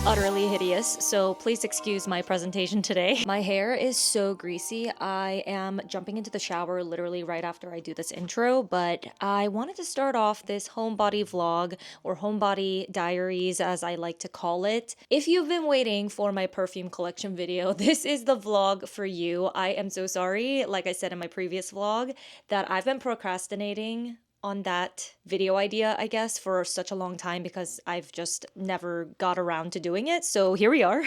utterly hideous, so please excuse my presentation today. My hair is so greasy. I am jumping into the shower literally right after I do this intro, but I wanted to start off this homebody vlog, or homebody diaries as I like to call it. If you've been waiting for my perfume collection video, this is the vlog for you. I am so sorry, like I said in my previous vlog, that I've been procrastinating on that video idea, I guess, for such a long time because I've just never got around to doing it. So here we are.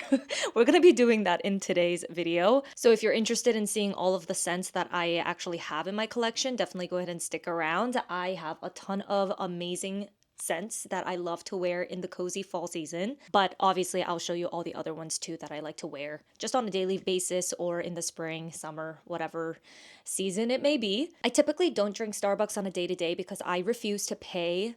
We're gonna be doing that in today's video. So if you're interested in seeing all of the scents that I actually have in my collection, definitely go ahead and stick around. I have a ton of amazing scents that I love to wear in the cozy fall season, but obviously I'll show you all the other ones too that I like to wear just on a daily basis or in the spring, summer, whatever season it may be. I typically don't drink Starbucks on a day-to-day because I refuse to pay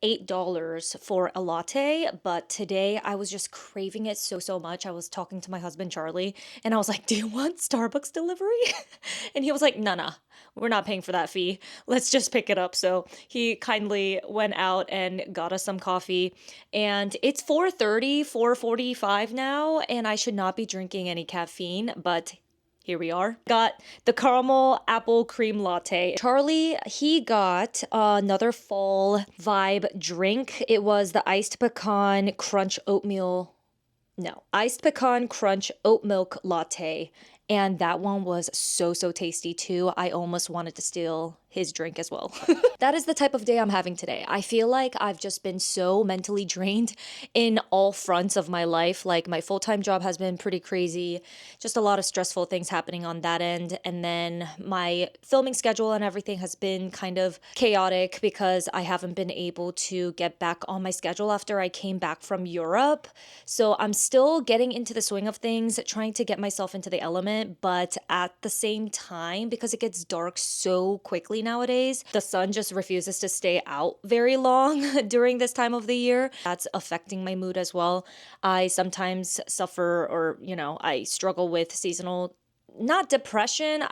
$8 for a latte, but today I was just craving it so much. I was talking to my husband Charlie and I was like, do you want Starbucks delivery? And he was like, nah, we're not paying for that fee. Let's just pick it up. So he kindly went out and got us some coffee, and it's 4:45 now, and I should not be drinking any caffeine, but here we are. Got the caramel apple cream latte. Charlie, he got another fall vibe drink. It was the iced pecan crunch oat milk latte. And that one was so tasty too. I almost wanted to steal his drink as well. That is the type of day I'm having today. I feel like I've just been so mentally drained in all fronts of my life. Like my full-time job has been pretty crazy, just a lot of stressful things happening on that end. And then my filming schedule and everything has been kind of chaotic because I haven't been able to get back on my schedule after I came back from Europe. So I'm still getting into the swing of things, trying to get myself into the element, but at the same time, because it gets dark so quickly nowadays, the sun just refuses to stay out very long during this time of the year. That's affecting my mood as well. I sometimes suffer, or I struggle with seasonal, not depression.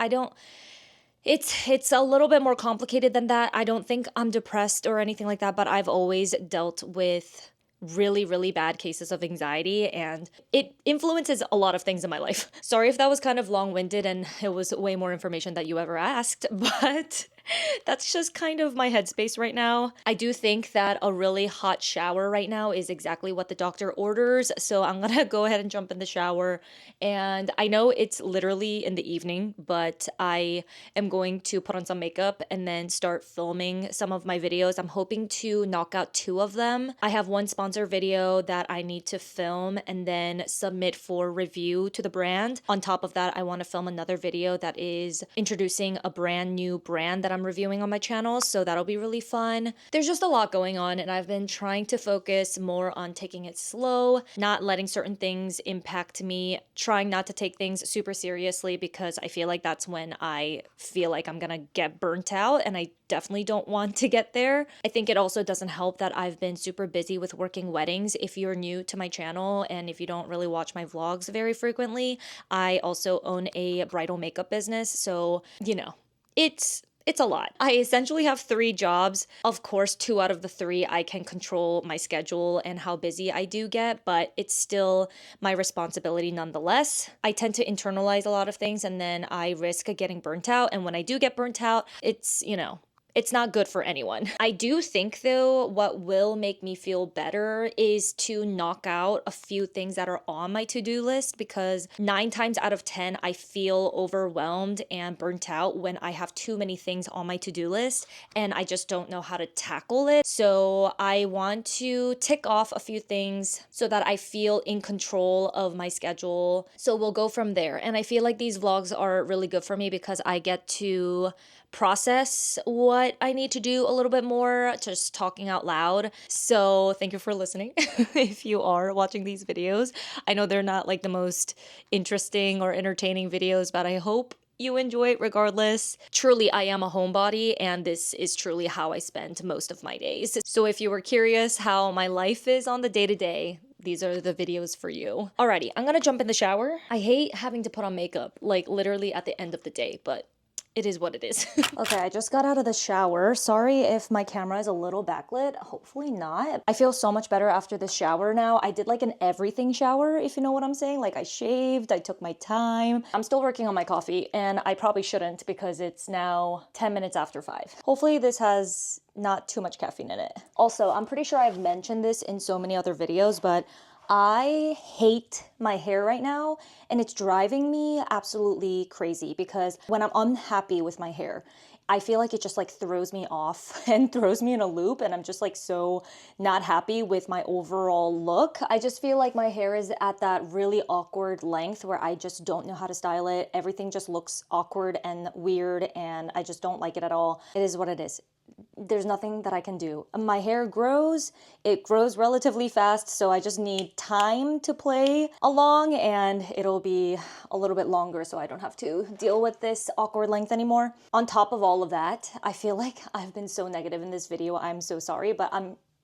It's a little bit more complicated than that. I don't think I'm depressed or anything like that, but I've always dealt with really bad cases of anxiety, and it influences a lot of things in my life. Sorry if that was kind of long-winded and it was way more information that you ever asked, but that's just kind of my headspace right now. I do think that a really hot shower right now is exactly what the doctor orders, so I'm gonna go ahead and jump in the shower. And I know it's literally in the evening, but I am going to put on some makeup and then start filming some of my videos. I'm hoping to knock out 2 of them. I have one sponsor video that I need to film and then submit for review to the brand. On top of that, I want to film another video that is introducing a brand new brand that I'm reviewing on my channel, so that'll be really fun. There's just a lot going on, and I've been trying to focus more on taking it slow, not letting certain things impact me, trying not to take things super seriously, because I feel like that's when I feel like I'm gonna get burnt out, and I definitely don't want to get there. I think it also doesn't help that I've been super busy with working weddings. If you're new to my channel and if you don't really watch my vlogs very frequently, I also own a bridal makeup business, so it's a lot. I essentially have 3 jobs. Of course, 2 out of the 3 I can control my schedule and how busy I do get, but it's still my responsibility nonetheless. I tend to internalize a lot of things, and then I risk getting burnt out. And when I do get burnt out, it's not good for anyone. I do think though, what will make me feel better is to knock out a few things that are on my to-do list, because 9 times out of 10, I feel overwhelmed and burnt out when I have too many things on my to-do list and I just don't know how to tackle it. So I want to tick off a few things so that I feel in control of my schedule. So we'll go from there. And I feel like these vlogs are really good for me because I get to process what I need to do a little bit more, just talking out loud. So thank you for listening. If you are watching these videos, I know they're not like the most interesting or entertaining videos, but I hope you enjoy it regardless. Truly, I am a homebody, and this is truly how I spend most of my days. So if you were curious how my life is on the day-to-day, these are the videos for you. Alrighty, I'm gonna jump in the shower. I hate having to put on makeup, like literally at the end of the day, but it is what it is. Okay, I just got out of the shower. Sorry if my camera is a little backlit. Hopefully not. I feel so much better after the shower now. I did like an everything shower, if you know what I'm saying. Like I shaved, I took my time. I'm still working on my coffee and I probably shouldn't because it's now 10 minutes after 5. Hopefully this has not too much caffeine in it. Also, I'm pretty sure I've mentioned this in so many other videos, but I hate my hair right now and it's driving me absolutely crazy because when I'm unhappy with my hair, I feel like it just like throws me off and throws me in a loop and I'm just like so not happy with my overall look. I just feel like my hair is at that really awkward length where I just don't know how to style it. Everything just looks awkward and weird and I just don't like it at all. It is what it is. There's nothing that I can do. My hair grows, it grows relatively fast, so I just need time to play along and it'll be a little bit longer so I don't have to deal with this awkward length anymore. On top of all of that, I feel like I've been so negative in this video. I'm so sorry, but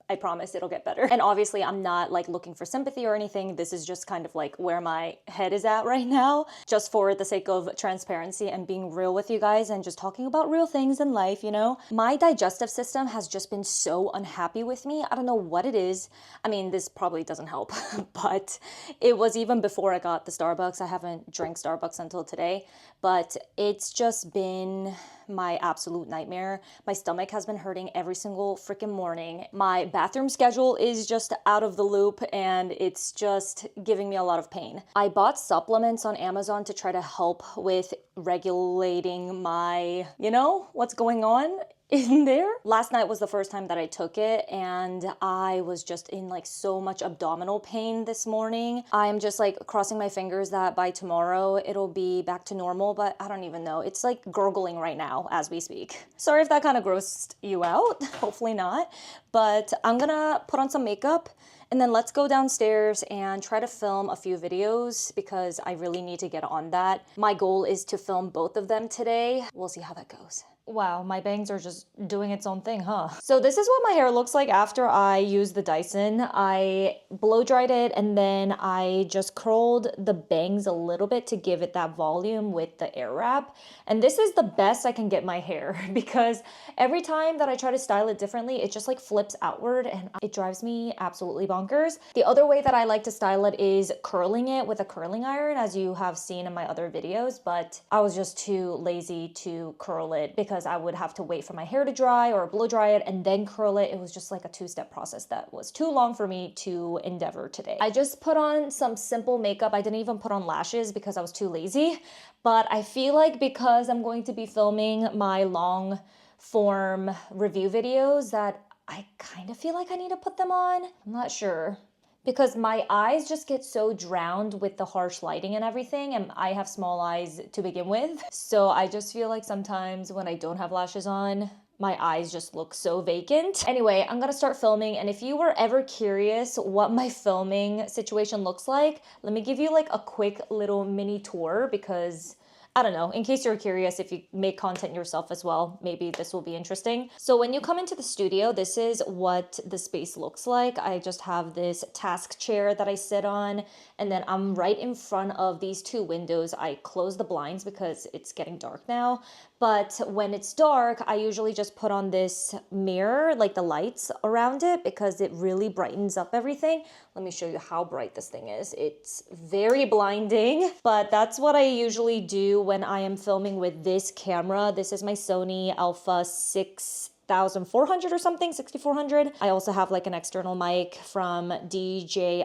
I promise it'll get better. And obviously I'm not like looking for sympathy or anything. This is just kind of like where my head is at right now, just for the sake of transparency and being real with you guys and just talking about real things in life, you know? My digestive system has just been so unhappy with me. I don't know what it is. I mean, this probably doesn't help, but it was even before I got the Starbucks. I haven't drank Starbucks until today, but it's just been my absolute nightmare. My stomach has been hurting every single freaking morning. My bathroom schedule is just out of the loop and it's just giving me a lot of pain. I bought supplements on Amazon to try to help with regulating my, you know, what's going on in there. Last night was the first time that I took it and I was just in like so much abdominal pain this morning. I'm just like crossing my fingers that by tomorrow it'll be back to normal, but I don't even know. It's like gurgling right now as we speak. Sorry if that kind of grossed you out. Hopefully not. But I'm gonna put on some makeup and then let's go downstairs and try to film a few videos because I really need to get on that. My goal is to film both of them today. We'll see how that goes. Wow, my bangs are just doing its own thing, huh? So this is what my hair looks like after I use the Dyson. I blow dried it and then I just curled the bangs a little bit to give it that volume with the air wrap. And this is the best I can get my hair because every time that I try to style it differently, it just like flips outward and it drives me absolutely bonkers. The other way that I like to style it is curling it with a curling iron, as you have seen in my other videos, but I was just too lazy to curl it because I would have to wait for my hair to dry or blow dry it and then curl it. It was just like a two-step process that was too long for me to endeavor today. I just put on some simple makeup. I didn't even put on lashes because I was too lazy, but I feel like because I'm going to be filming my long form review videos that I kind of feel like I need to put them on. I'm not sure, because my eyes just get so drowned with the harsh lighting and everything, and I have small eyes to begin with. So I just feel like sometimes when I don't have lashes on, my eyes just look so vacant. Anyway, I'm gonna start filming, and if you were ever curious what my filming situation looks like, let me give you like a quick little mini tour because I don't know, in case you're curious, if you make content yourself as well, maybe this will be interesting. So when you come into the studio, this is what the space looks like. I just have this task chair that I sit on, and then I'm right in front of these two windows. I close the blinds because it's getting dark now. But when it's dark, I usually just put on this mirror, like the lights around it, because it really brightens up everything. Let me show you how bright this thing is. It's very blinding, but that's what I usually do when I am filming with this camera. This is my Sony Alpha 6400 or something, 6400. I also have like an external mic from DJI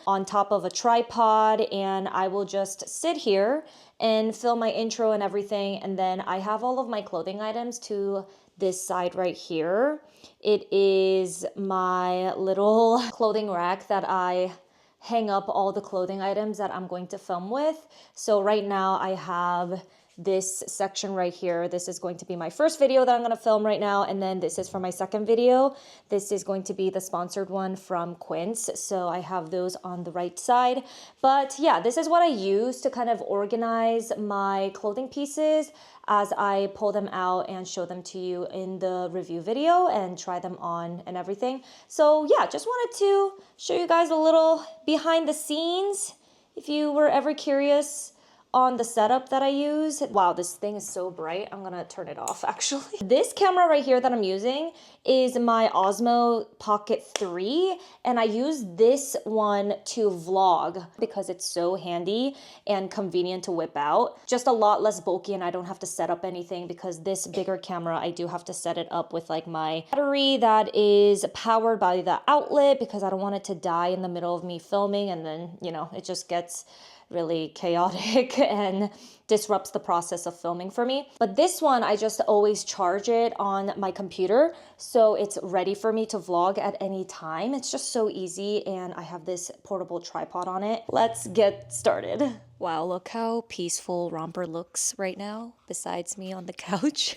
on top of a tripod, and I will just sit here and film my intro and everything. And then I have all of my clothing items to this side right here. It is my little clothing rack that I hang up all the clothing items that I'm going to film with. So right now I have this section right here. This is going to be my first video that I'm going to film right now, and then this is for my second video. This is going to be the sponsored one from Quince, so I have those on the right side. But yeah, this is what I use to kind of organize my clothing pieces as I pull them out and show them to you in the review video and try them on and everything. So yeah, just wanted to show you guys a little behind the scenes if you were ever curious on the setup that I use. Wow, this thing is so bright. I'm gonna turn it off actually. This camera right here that I'm using is my Osmo Pocket 3, and I use this one to vlog because it's so handy and convenient to whip out. Just a lot less bulky, and I don't have to set up anything because this bigger camera, I do have to set it up with like my battery that is powered by the outlet because I don't want it to die in the middle of me filming, and then, you know, it just gets really chaotic and disrupts the process of filming for me. But this one, I just always charge it on my computer, so it's ready for me to vlog at any time. It's just so easy, and I have this portable tripod on it. Let's get started. Wow, look how peaceful Romper looks right now besides me on the couch.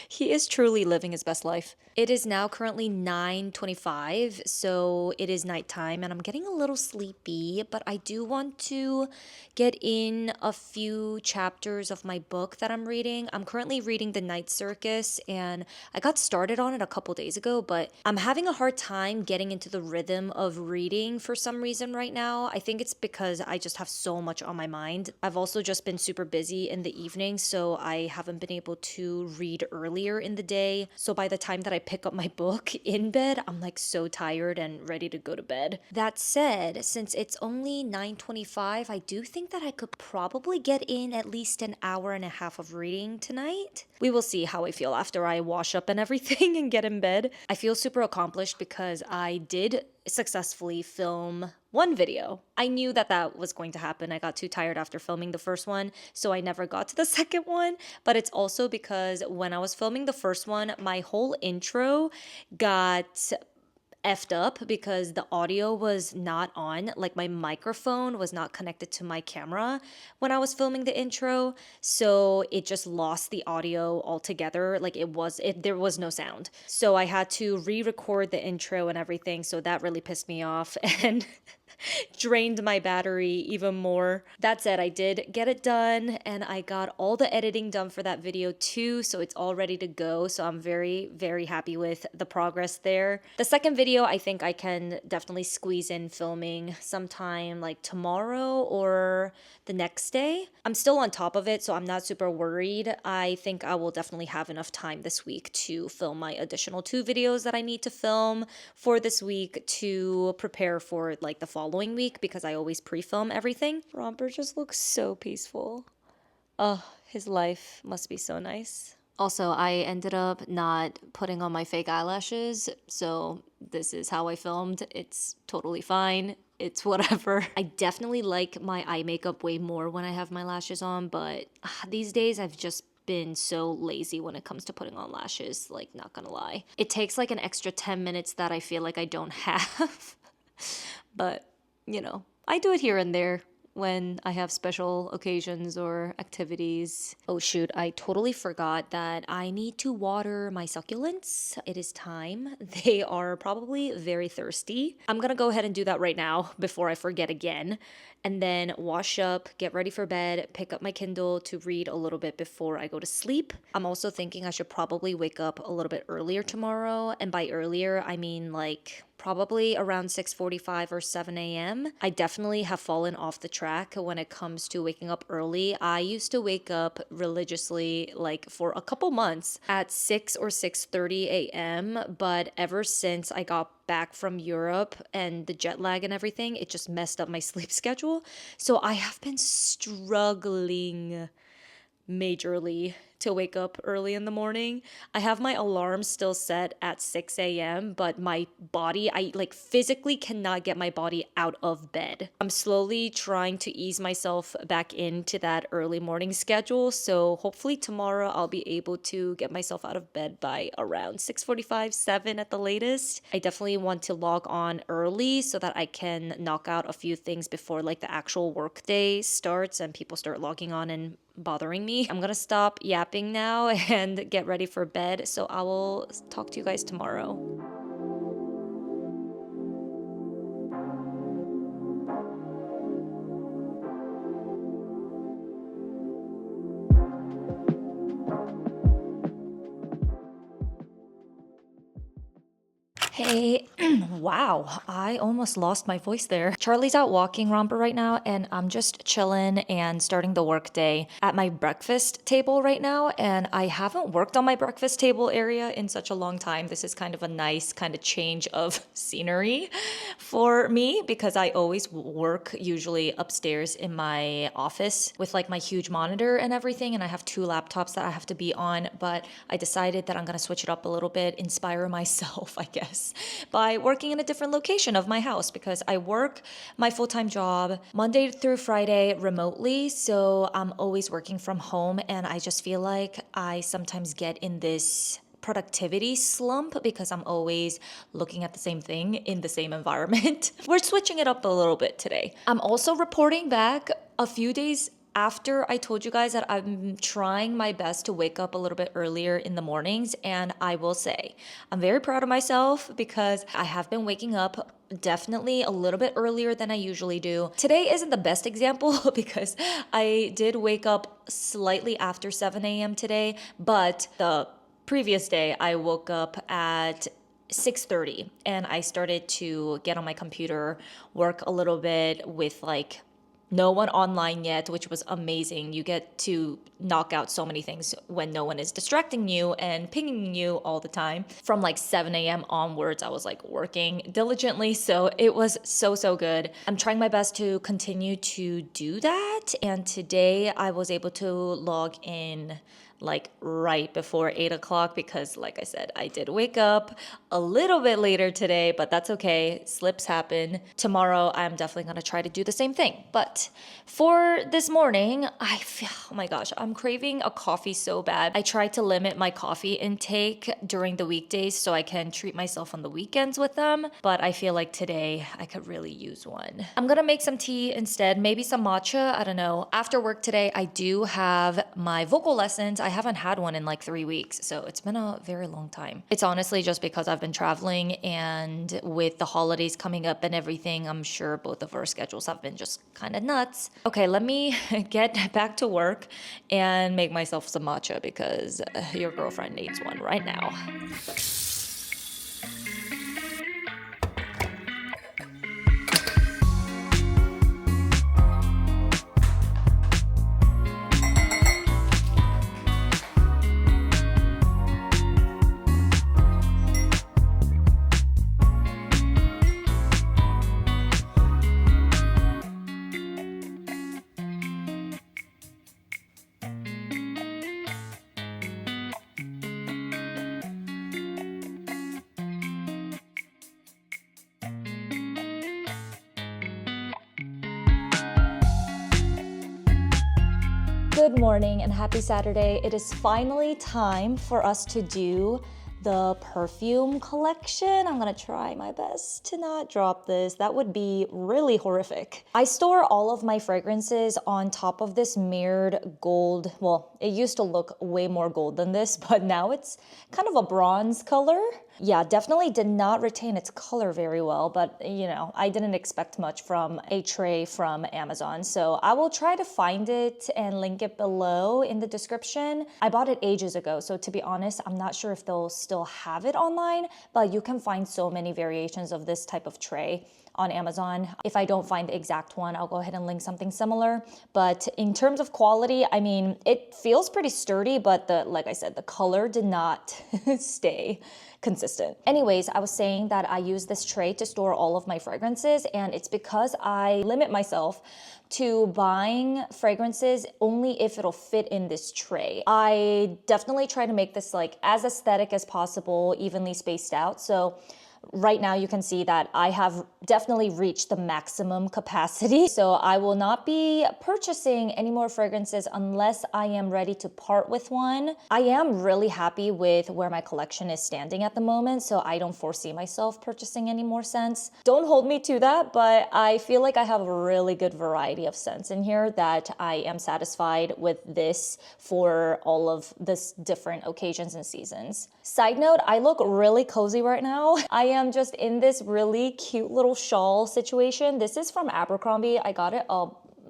He is truly living his best life. It is now currently 9:25, so it is nighttime and I'm getting a little sleepy, but I do want to get in a few chapters of my book that I'm reading. I'm currently reading The Night Circus, and I got started on it a couple days ago, but I'm having a hard time getting into the rhythm of reading for some reason right now. I think it's because I just have so much on my mind. I've also just been super busy in the evening, so I haven't been able to read earlier in the day. So by the time that I pick up my book in bed, I'm like so tired and ready to go to bed. That said, since it's only 9:25, I do think that I could probably get in at least an hour and a half of reading tonight. We will see how I feel after I wash up and everything and get in bed. I feel super accomplished because I did successfully film one video. I knew that that was going to happen. I got too tired after filming the first one, so I never got to the second one. But it's also because when I was filming the first one, my whole intro got effed up because the audio was not on. Like my microphone was not connected to my camera when I was filming the intro, so it just lost the audio altogether. Like there was no sound, so I had to re-record the intro and everything, so that really pissed me off and drained my battery even more. That said, I did get it done, and I got all the editing done for that video too, so it's all ready to go. So I'm very, very happy with the progress there. The second video, I think I can definitely squeeze in filming sometime like tomorrow or the next day. I'm still on top of it, so I'm not super worried. I think I will definitely have enough time this week to film my additional 2 videos that I need to film for this week to prepare for like the following week, because I always pre-film everything. Romper just looks so peaceful. Oh, his life must be so nice. Also, I ended up not putting on my fake eyelashes, so this is how I filmed. It's totally fine. It's whatever. I definitely like my eye makeup way more when I have my lashes on, but these days I've just been so lazy when it comes to putting on lashes, like, not gonna lie. It takes like an extra 10 minutes that I feel like I don't have. But, you know, I do it here and there when I have special occasions or activities. Oh shoot, I totally forgot that I need to water my succulents. It is time. They are probably very thirsty. I'm gonna go ahead and do that right now before I forget again. And then wash up, get ready for bed, pick up my Kindle to read a little bit before I go to sleep. I'm also thinking I should probably wake up a little bit earlier tomorrow. And by earlier, I mean like probably around 6:45 or 7 a.m. I definitely have fallen off the track when it comes to waking up early. I used to wake up religiously like for a couple months at 6 or 6:30 a.m. But ever since I got back from Europe and the jet lag and everything, it just messed up my sleep schedule. So I have been struggling majorly to wake up early in the morning. I have my alarm still set at 6 a.m., but my body, I like physically cannot get my body out of bed. I'm slowly trying to ease myself back into that early morning schedule, so hopefully tomorrow I'll be able to get myself out of bed by around 6:45, 7 at the latest. I definitely want to log on early so that I can knock out a few things before like the actual work day starts and people start logging on and bothering me. I'm gonna stop yapping now and get ready for bed, so I will talk to you guys tomorrow. Hey, wow, I almost lost my voice there. Charlie's out walking romper right now, and I'm just chilling and starting the work day at my breakfast table right now. And I haven't worked on my breakfast table area in such a long time. This is kind of a nice kind of change of scenery for me because I always work usually upstairs in my office with like my huge monitor and everything. And I have two laptops that I have to be on, but I decided that I'm gonna switch it up a little bit, inspire myself, I guess, by working in a different location of my house because I work my full-time job Monday through Friday remotely. So I'm always working from home, and I just feel like I sometimes get in this productivity slump because I'm always looking at the same thing in the same environment. We're switching it up a little bit today. I'm also reporting back a few days after I told you guys that I'm trying my best to wake up a little bit earlier in the mornings, and I will say I'm very proud of myself because I have been waking up definitely a little bit earlier than I usually do. Today isn't the best example because I did wake up slightly after 7 a.m. today, but the previous day I woke up at 6:30 and I started to get on my computer, work a little bit with like no one online yet, which was amazing. You get to knock out so many things when no one is distracting you and pinging you all the time. From like 7 a.m. onwards, I was like working diligently. So it was so good. I'm trying my best to continue to do that. And today I was able to log in like right before 8 o'clock because like I said, I did wake up a little bit later today, but that's okay. Slips happen. Tomorrow, I'm definitely going to try to do the same thing. But for this morning, I feel, oh my gosh, I'm craving a coffee so bad. I try to limit my coffee intake during the weekdays so I can treat myself on the weekends with them. But I feel like today I could really use one. I'm going to make some tea instead, maybe some matcha. I don't know. After work today, I do have my vocal lessons. I haven't had one in like 3 weeks, so it's been a very long time. It's honestly just because I've been traveling, and with the holidays coming up and everything, I'm sure both of our schedules have been just kind of nuts. Okay, let me get back to work and make myself some matcha because your girlfriend needs one right now. Good morning and happy Saturday. It is finally time for us to do the perfume collection. I'm gonna try my best to not drop this. That would be really horrific. I store all of my fragrances on top of this mirrored gold. Well, it used to look way more gold than this, but now it's kind of a bronze color. Yeah, definitely did not retain its color very well, but you know, I didn't expect much from a tray from Amazon. So I will try to find it and link it below in the description. I bought it ages ago, so to be honest, I'm not sure if they'll still have it online, but you can find so many variations of this type of tray on Amazon. If I don't find the exact one, I'll go ahead and link something similar. But in terms of quality, I mean, it feels pretty sturdy, but like I said, the color did not stay consistent. Anyways, I was saying that I use this tray to store all of my fragrances, and it's because I limit myself to buying fragrances only if it'll fit in this tray. I definitely try to make this like as aesthetic as possible, evenly spaced out. So right now you can see that I have definitely reached the maximum capacity. So I will not be purchasing any more fragrances unless I am ready to part with one. I am really happy with where my collection is standing at the moment, so I don't foresee myself purchasing any more scents. Don't hold me to that, but I feel like I have a really good variety of scents in here that I am satisfied with this for all of this different occasions and seasons. Side note, I look really cozy right now. I am just in this really cute little shawl situation. This is from Abercrombie. I got it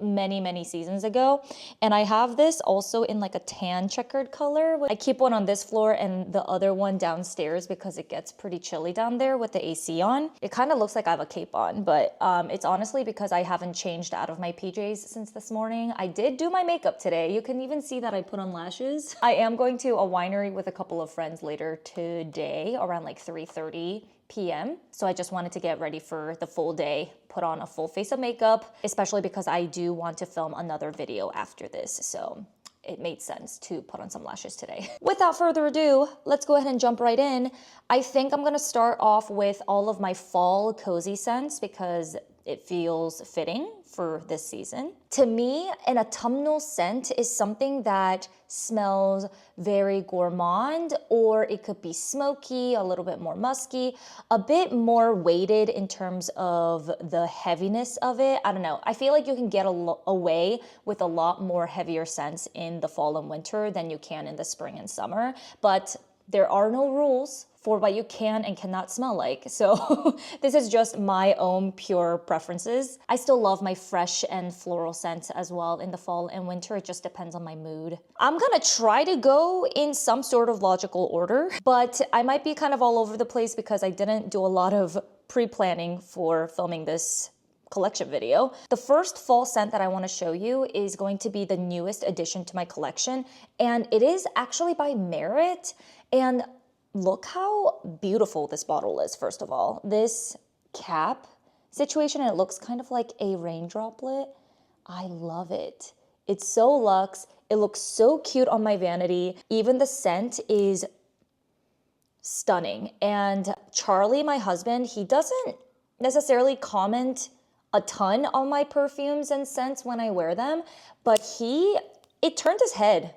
many seasons ago. And I have this also in like a tan checkered color. I keep one on this floor and the other one downstairs because it gets pretty chilly down there with the AC on. It kind of looks like I have a cape on, but it's honestly because I haven't changed out of my PJs since this morning. I did do my makeup today. You can even see that I put on lashes. I am going to a winery with a couple of friends later today around like 3:30 p.m. So I just wanted to get ready for the full day, put on a full face of makeup, especially because I do want to film another video after this. So it made sense to put on some lashes today. Without further ado, let's go ahead and jump right in. I think I'm gonna start off with all of my fall cozy scents because it feels fitting for this season. To me, an autumnal scent is something that smells very gourmand, or it could be smoky, a little bit more musky, a bit more weighted in terms of the heaviness of it. I don't know. I feel like you can get away with a lot more heavier scents in the fall and winter than you can in the spring and summer, but there are no rules for what you can and cannot smell like. So this is just my own pure preferences. I still love my fresh and floral scents as well in the fall and winter. It just depends on my mood. I'm gonna try to go in some sort of logical order, but I might be kind of all over the place because I didn't do a lot of pre-planning for filming this collection video. The first fall scent that I want to show you is going to be the newest addition to my collection, and it is actually by Merit. And look how beautiful this bottle is, first of all. This cap situation, it looks kind of like a rain droplet. I love it. It's so luxe. It looks so cute on my vanity. Even the scent is stunning. And Charlie, my husband, he doesn't necessarily comment a ton on my perfumes and scents when I wear them, but it turned his head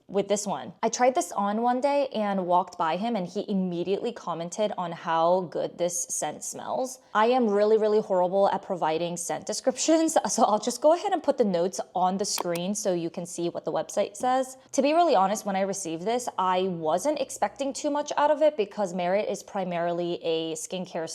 with this one. I tried this on one day and walked by him and he immediately commented on how good this scent smells. I am really horrible at providing scent descriptions, so I'll just go ahead and put the notes on the screen so you can see what the website says. To be really honest, when I received this, I wasn't expecting too much out of it because Merit is primarily a skincare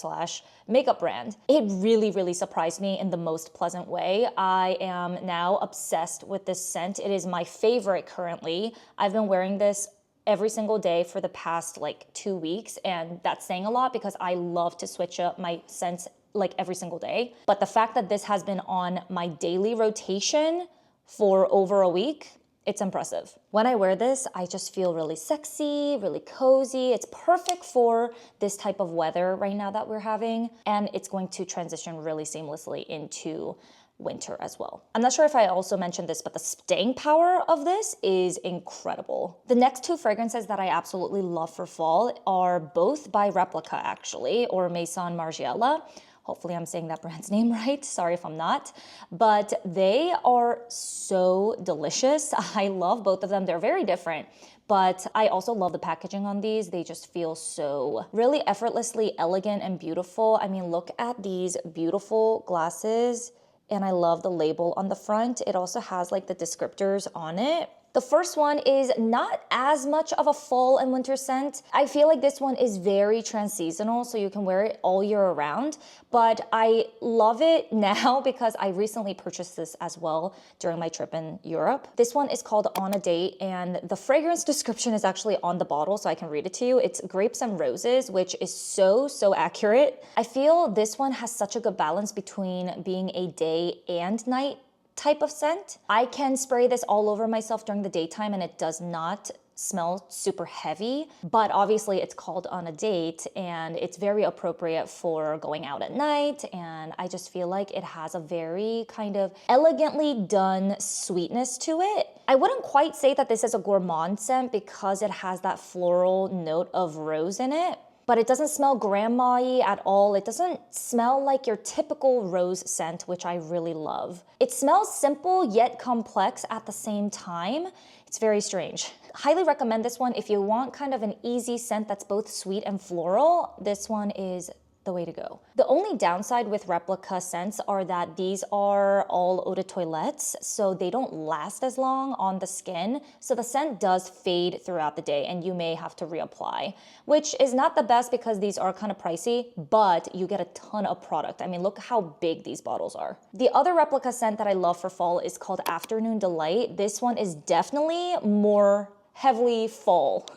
/ makeup brand. It really surprised me in the most pleasant way. I am now obsessed with this scent. It is my favorite currently. I've been wearing this every single day for the past like 2 weeks, and that's saying a lot because I love to switch up my scents like every single day. But the fact that this has been on my daily rotation for over a week, it's impressive. When I wear this, I just feel really sexy, really cozy. It's perfect for this type of weather right now that we're having, and it's going to transition really seamlessly into winter as well. I'm not sure if I also mentioned this, but the staying power of this is incredible. The next two fragrances that I absolutely love for fall are both by Replica actually, or Maison Margiela. Hopefully I'm saying that brand's name right. Sorry if I'm not. But they are so delicious. I love both of them. They're very different. But I also love the packaging on these. They just feel so really effortlessly elegant and beautiful. I mean, look at these beautiful glasses. And I love the label on the front. It also has like the descriptors on it. The first one is not as much of a fall and winter scent. I feel like this one is very trans-seasonal, so you can wear it all year around. But I love it now because I recently purchased this as well during my trip in Europe. This one is called On a Date, and the fragrance description is actually on the bottle, so I can read it to you. It's grapes and roses, which is so accurate. I feel this one has such a good balance between being a day and night type of scent. I can spray this all over myself during the daytime and it does not smell super heavy, but obviously it's called On a Date and it's very appropriate for going out at night, and I just feel like it has a very kind of elegantly done sweetness to it. I wouldn't quite say that this is a gourmand scent because it has that floral note of rose in it, but it doesn't smell grandma-y at all. It doesn't smell like your typical rose scent, which I really love. It smells simple yet complex at the same time. It's very strange. Highly recommend this one if you want kind of an easy scent that's both sweet and floral. This one is the way to go. The only downside with replica scents are that these are all eau de toilettes, so they don't last as long on the skin. So the scent does fade throughout the day and you may have to reapply, which is not the best because these are kind of pricey, but you get a ton of product. I mean, look how big these bottles are. The other replica scent that I love for fall is called Afternoon Delight. This one is definitely more heavily fall,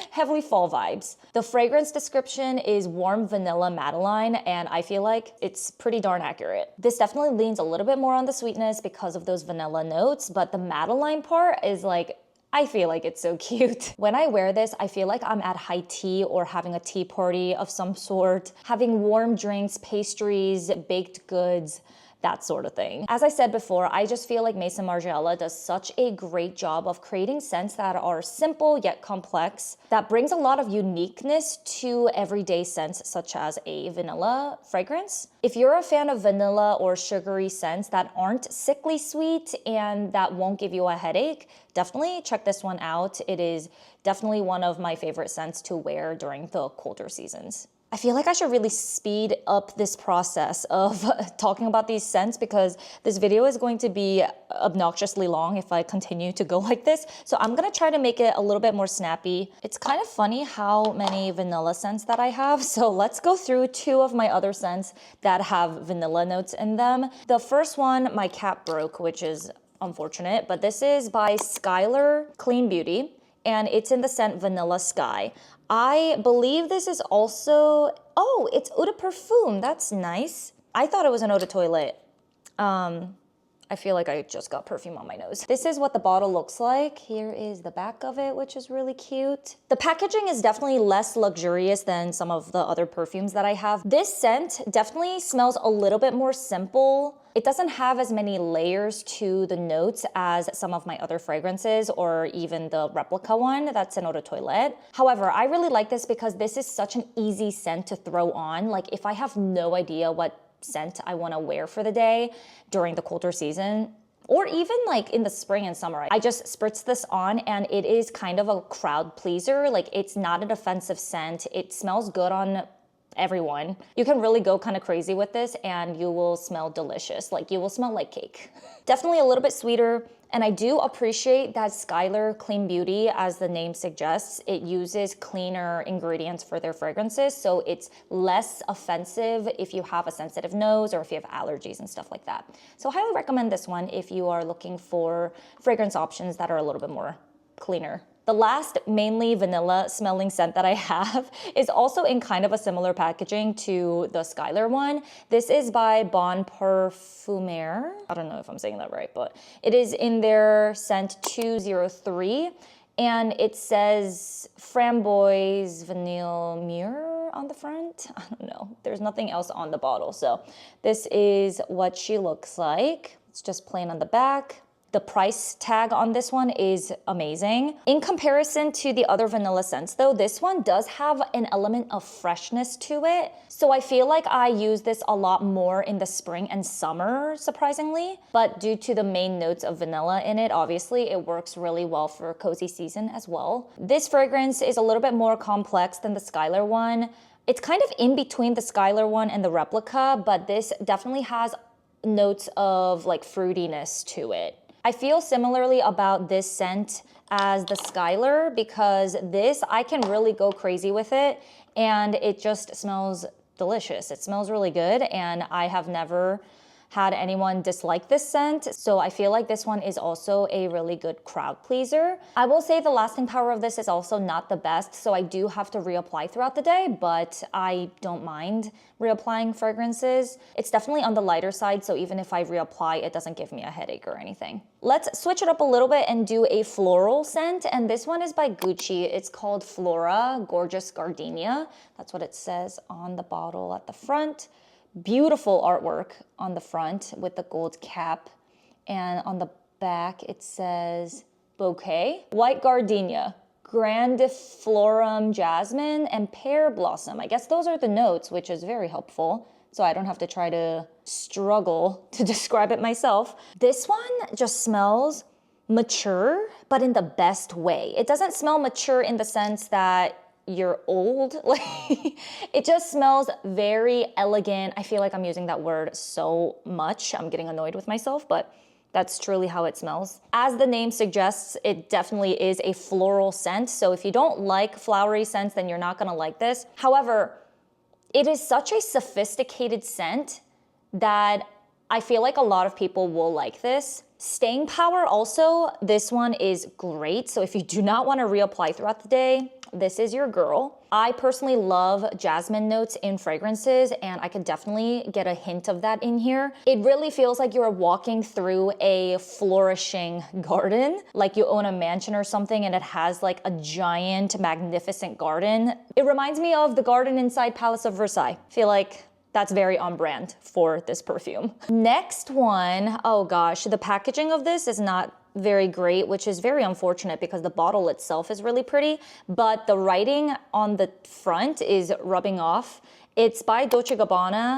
heavily fall vibes. The fragrance description is warm vanilla Madeline, and I feel like it's pretty darn accurate. This definitely leans a little bit more on the sweetness because of those vanilla notes, but the Madeline part is like, I feel like it's so cute. When I wear this, I feel like I'm at high tea or having a tea party of some sort, having warm drinks, pastries, baked goods, that sort of thing. As I said before, I just feel like Maison Margiela does such a great job of creating scents that are simple yet complex, that brings a lot of uniqueness to everyday scents such as a vanilla fragrance. If you're a fan of vanilla or sugary scents that aren't sickly sweet and that won't give you a headache, definitely check this one out. It is definitely one of my favorite scents to wear during the colder seasons. I feel like I should really speed up this process of talking about these scents because this video is going to be obnoxiously long if I continue to go like this. So I'm gonna try to make it a little bit more snappy. It's kind of funny how many vanilla scents that I have. So let's go through two of my other scents that have vanilla notes in them. The first one, my cap broke, which is unfortunate, but this is by Skylar Clean Beauty, and it's in the scent Vanilla Sky. I believe this is also, oh, it's eau de parfum. That's nice. I thought it was an eau de toilette. I feel like I just got perfume on my nose. This is what the bottle looks like. Here is the back of it, which is really cute. The packaging is definitely less luxurious than some of the other perfumes that I have. This scent definitely smells a little bit more simple. It doesn't have as many layers to the notes as some of my other fragrances or even the replica one that's an eau de toilette. However, I really like this because this is such an easy scent to throw on. Like if I have no idea what scent I want to wear for the day during the colder season, or even like in the spring and summer, I just spritz this on and it is kind of a crowd pleaser. Like it's not an offensive scent. It smells good on everyone. You can really go kind of crazy with this and you will smell delicious. Like you will smell like cake. Definitely a little bit sweeter. And I do appreciate that Skylar Clean Beauty, as the name suggests, it uses cleaner ingredients for their fragrances. So it's less offensive if you have a sensitive nose or if you have allergies and stuff like that. So I highly recommend this one if you are looking for fragrance options that are a little bit more cleaner. The last mainly vanilla smelling scent that I have is also in kind of a similar packaging to the Skylar one. This is by Bon Parfumeur. I don't know if I'm saying that right, but it is in their scent 203. And it says Framboise Vanille Mûre on the front. I don't know. There's nothing else on the bottle. So this is what she looks like. It's just plain on the back. The price tag on this one is amazing. In comparison to the other vanilla scents though, this one does have an element of freshness to it. So I feel like I use this a lot more in the spring and summer, surprisingly. But due to the main notes of vanilla in it, obviously it works really well for cozy season as well. This fragrance is a little bit more complex than the Skylar one. It's kind of in between the Skylar one and the replica, but this definitely has notes of like fruitiness to it. I feel similarly about this scent as the Skylar because this, I can really go crazy with it and it just smells delicious. It smells really good and I have never had anyone dislike this scent. So I feel like this one is also a really good crowd pleaser. I will say the lasting power of this is also not the best. So I do have to reapply throughout the day, but I don't mind reapplying fragrances. It's definitely on the lighter side. So even if I reapply, it doesn't give me a headache or anything. Let's switch it up a little bit and do a floral scent. And this one is by Gucci. It's called Flora Gorgeous Gardenia. That's what it says on the bottle at the front. Beautiful artwork on the front with the gold cap, and on the back it says bouquet, white gardenia, grandiflorum jasmine, and pear blossom. I guess those are the notes, which is very helpful, so I don't have to try to struggle to describe it myself. This one just smells mature, but in the best way. It doesn't smell mature in the sense that you're old. Like, it just smells very elegant. I feel like I'm using that word so much. I'm getting annoyed with myself, but that's truly how it smells. As the name suggests, it definitely is a floral scent. So if you don't like flowery scents, then you're not gonna like this. However, it is such a sophisticated scent that I feel like a lot of people will like this. Staying power also, this one is great. So if you do not want to reapply throughout the day, this is your girl. I personally love jasmine notes in fragrances, and I could definitely get a hint of that in here. It really feels like you're walking through a flourishing garden, like you own a mansion or something and it has like a giant, magnificent garden. It reminds me of the garden inside Palace of Versailles. I feel like that's very on brand for this perfume. Next one, oh gosh, the packaging of this is not very great, which is very unfortunate because the bottle itself is really pretty, but the writing on the front is rubbing off. It's by Dolce & Gabbana,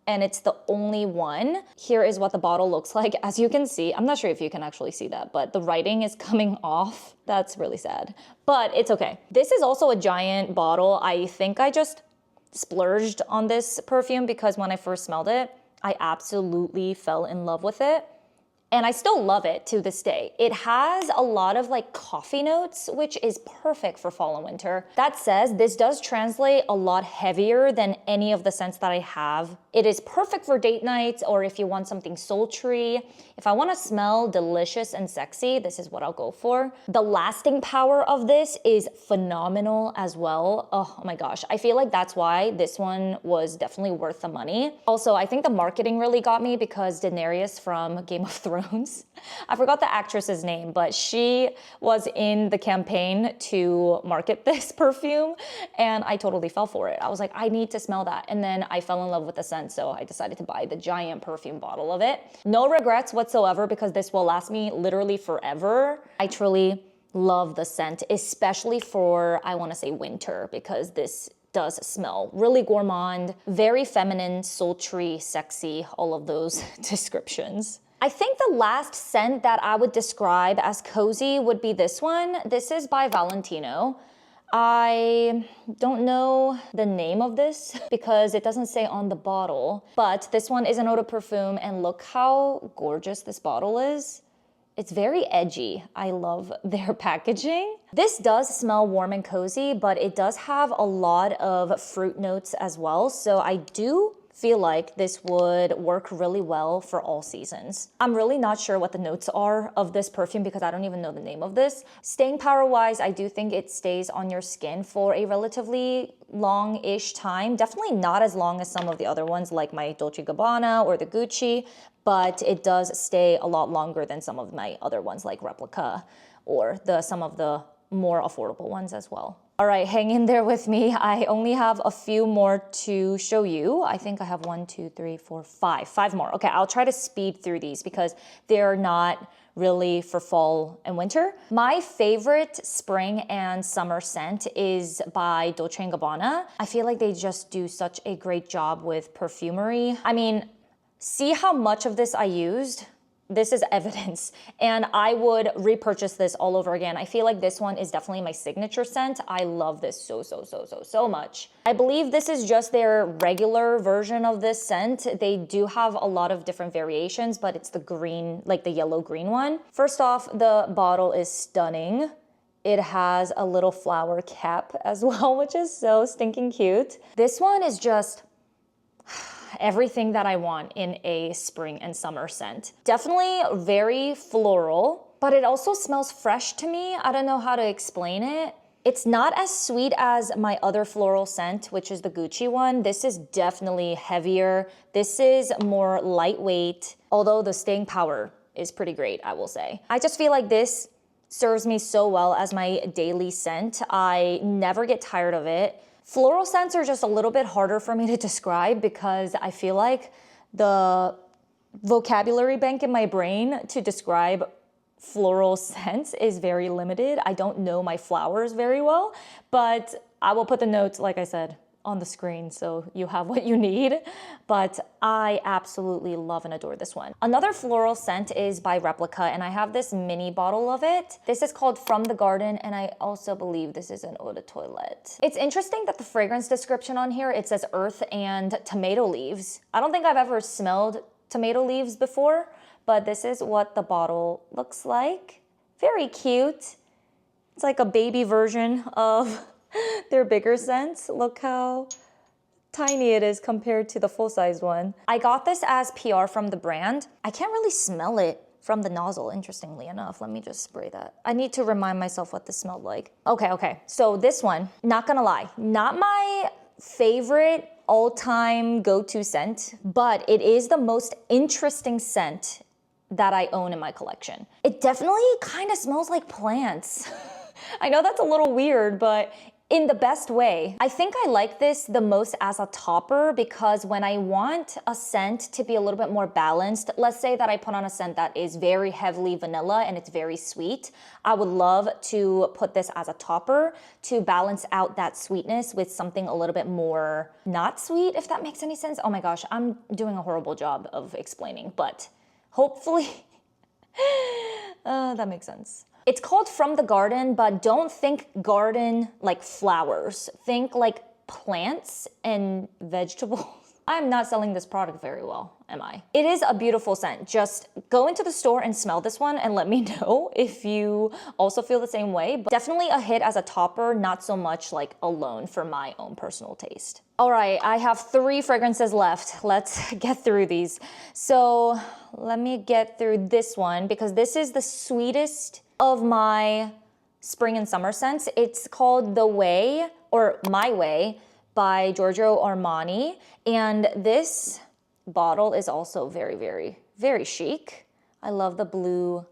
and it's the only one. Here is what the bottle looks like. As you can see, I'm not sure if you can actually see that, but the writing is coming off. That's really sad, but it's okay. This is also a giant bottle. I think I just splurged on this perfume because when I first smelled it, I absolutely fell in love with it. And I still love it to this day. It has a lot of like coffee notes, which is perfect for fall and winter. That says, this does translate a lot heavier than any of the scents that I have. It is perfect for date nights or if you want something sultry. If I want to smell delicious and sexy, this is what I'll go for. The lasting power of this is phenomenal as well. Oh my gosh. I feel like that's why this one was definitely worth the money. Also, I think the marketing really got me because Daenerys from Game of Thrones, I forgot the actress's name, but she was in the campaign to market this perfume and I totally fell for it. I was like, I need to smell that. And then I fell in love with the scent, so I decided to buy the giant perfume bottle of it. No regrets whatsoever because this will last me literally forever. I truly love the scent, especially for, I want to say winter, because this does smell really gourmand, very feminine, sultry, sexy, all of those descriptions. I think the last scent that I would describe as cozy would be this one. This is by Valentino. I don't know the name of this because it doesn't say on the bottle, but this one is an eau de parfum and look how gorgeous this bottle is. It's very edgy. I love their packaging. This does smell warm and cozy, but it does have a lot of fruit notes as well. So I do feel like this would work really well for all seasons. I'm really not sure what the notes are of this perfume because I don't even know the name of this. Staying power wise, I do think it stays on your skin for a relatively long-ish time. Definitely not as long as some of the other ones like my Dolce & Gabbana or the Gucci, but it does stay a lot longer than some of my other ones like Replica or some of the more affordable ones as well. All right, hang in there with me. I only have a few more to show you. I think I have 1, 2, 3, 4, 5. 5 more. Okay, I'll try to speed through these because they're not really for fall and winter. My favorite spring and summer scent is by Dolce & Gabbana. I feel like they just do such a great job with perfumery. I mean, see how much of this I used? This is evidence, and I would repurchase this all over again. I feel like this one is definitely my signature scent. I love this so much. I believe this is just their regular version of this scent. They do have a lot of different variations, but it's the green, like the yellow green one. First off, the bottle is stunning. It has a little flower cap as well, which is so stinking cute. This one is just everything that I want in a spring and summer scent. Definitely very floral, but it also smells fresh to me. I don't know how to explain it. It's not as sweet as my other floral scent, which is the Gucci one. This is definitely heavier. This is more lightweight, although the staying power is pretty great, I will say. I just feel like this serves me so well as my daily scent. I never get tired of it. Floral scents are just a little bit harder for me to describe because I feel like the vocabulary bank in my brain to describe floral scents is very limited. I don't know my flowers very well, but I will put the notes, like I said, on the screen so you have what you need, but I absolutely love and adore this one. Another floral scent is by Replica, and I have this mini bottle of it. This is called From the Garden, and I also believe this is an eau de toilette. It's interesting that the fragrance description on here, it says earth and tomato leaves. I don't think I've ever smelled tomato leaves before, but this is what the bottle looks like. Very cute. It's like a baby version of their bigger scents. Look how tiny it is compared to the full-size one. I got this as PR from the brand. I can't really smell it from the nozzle, interestingly enough. Let me just spray that. I need to remind myself what this smelled like. Okay. So this one, not gonna lie, not my favorite all-time go-to scent, but it is the most interesting scent that I own in my collection. It definitely kind of smells like plants. I know that's a little weird, but in the best way. I think I like this the most as a topper because when I want a scent to be a little bit more balanced, let's say that I put on a scent that is very heavily vanilla and it's very sweet, I would love to put this as a topper to balance out that sweetness with something a little bit more not sweet, if that makes any sense. Oh my gosh, I'm doing a horrible job of explaining, but hopefully that makes sense. It's called From the Garden, but don't think garden like flowers. Think like plants and vegetables. I'm not selling this product very well, am I? It is a beautiful scent. Just go into the store and smell this one and let me know if you also feel the same way. But definitely a hit as a topper, not so much like alone for my own personal taste. All right, I have 3 fragrances left. Let's get through these. So let me get through this one because this is the sweetest of my spring and summer scents. It's called The Way or My Way by Giorgio Armani. And this bottle is also very, very, very chic. I love the blue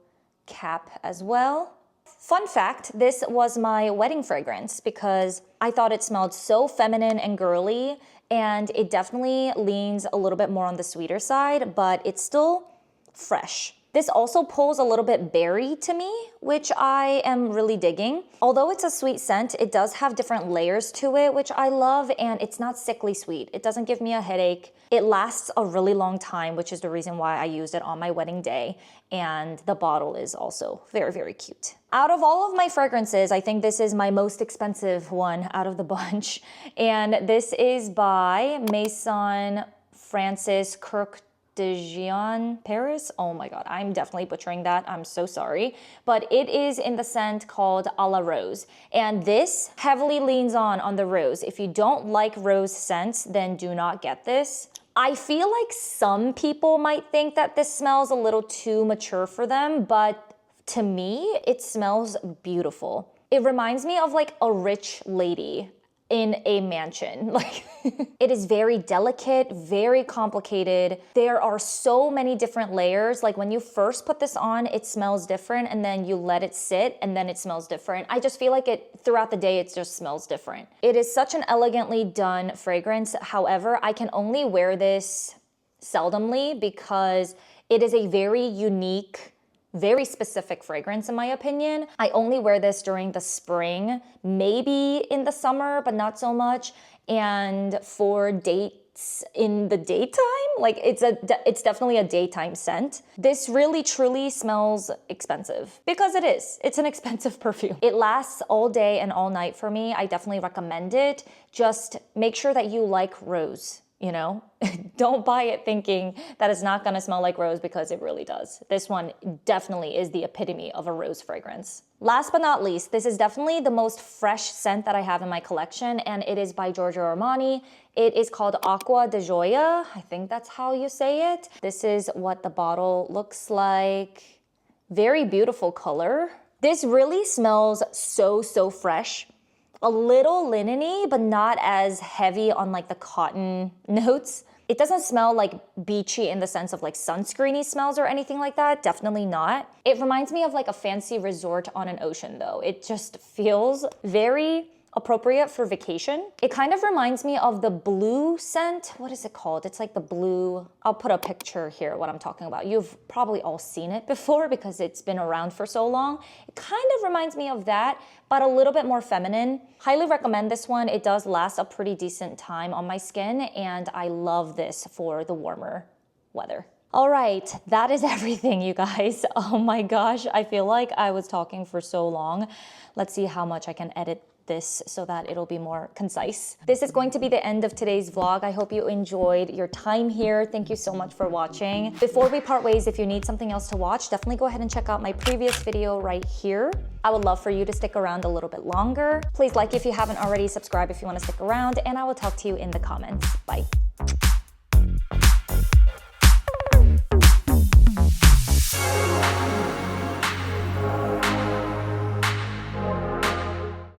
cap as well. Fun fact, this was my wedding fragrance because I thought it smelled so feminine and girly, and it definitely leans a little bit more on the sweeter side, but it's still fresh. This also pulls a little bit berry to me, which I am really digging. Although it's a sweet scent, it does have different layers to it, which I love, and it's not sickly sweet. It doesn't give me a headache. It lasts a really long time, which is the reason why I used it on my wedding day, and the bottle is also very, very cute. Out of all of my fragrances, I think this is my most expensive one out of the bunch, and this is by Maison Francis Kirk de Jean Paris. Oh my god, I'm definitely butchering that. I'm so sorry. But it is in the scent called A la Rose. And this heavily leans on the rose. If you don't like rose scents, then do not get this. I feel like some people might think that this smells a little too mature for them, but to me, it smells beautiful. It reminds me of like a rich lady in a mansion. Like, it is very delicate, very complicated. There are so many different layers. Like when you first put this on, it smells different, and then you let it sit and then it smells different. I just feel like it throughout the day, it just smells different. It is such an elegantly done fragrance. However, I can only wear this seldomly because it is a very unique, very specific fragrance in my opinion. I only wear this during the spring, maybe in the summer, but not so much. And for dates in the daytime, like it's definitely a daytime scent. This really truly smells expensive because it is. It's an expensive perfume. It lasts all day and all night for me. I definitely recommend it. Just make sure that you like rose. You know, don't buy it thinking that it's not gonna smell like rose because it really does. This one definitely is the epitome of a rose fragrance. Last but not least, this is definitely the most fresh scent that I have in my collection, and it is by Giorgio Armani. It is called Acqua di Gioia. I think that's how you say it. This is what the bottle looks like. Very beautiful color. This really smells so fresh. A little linen-y, but not as heavy on like the cotton notes. It doesn't smell like beachy in the sense of like sunscreeny smells or anything like that. Definitely not. It reminds me of like a fancy resort on an ocean though. It just feels very appropriate for vacation. It kind of reminds me of the blue scent. What is it called? It's like the blue, I'll put a picture here what I'm talking about. You've probably all seen it before because it's been around for so long. It kind of reminds me of that, but a little bit more feminine. Highly recommend this one. It does last a pretty decent time on my skin, and I love this for the warmer weather. All right, that is everything, you guys. Oh my gosh, I feel like I was talking for so long. Let's see how much I can edit this so that it'll be more concise. This is going to be the end of today's vlog. I hope you enjoyed your time here. Thank you so much for watching. Before we part ways, if you need something else to watch, definitely go ahead and check out my previous video right here. I would love for you to stick around a little bit longer. Please like if you haven't already, subscribe if you want to stick around, and I will talk to you in the comments. Bye.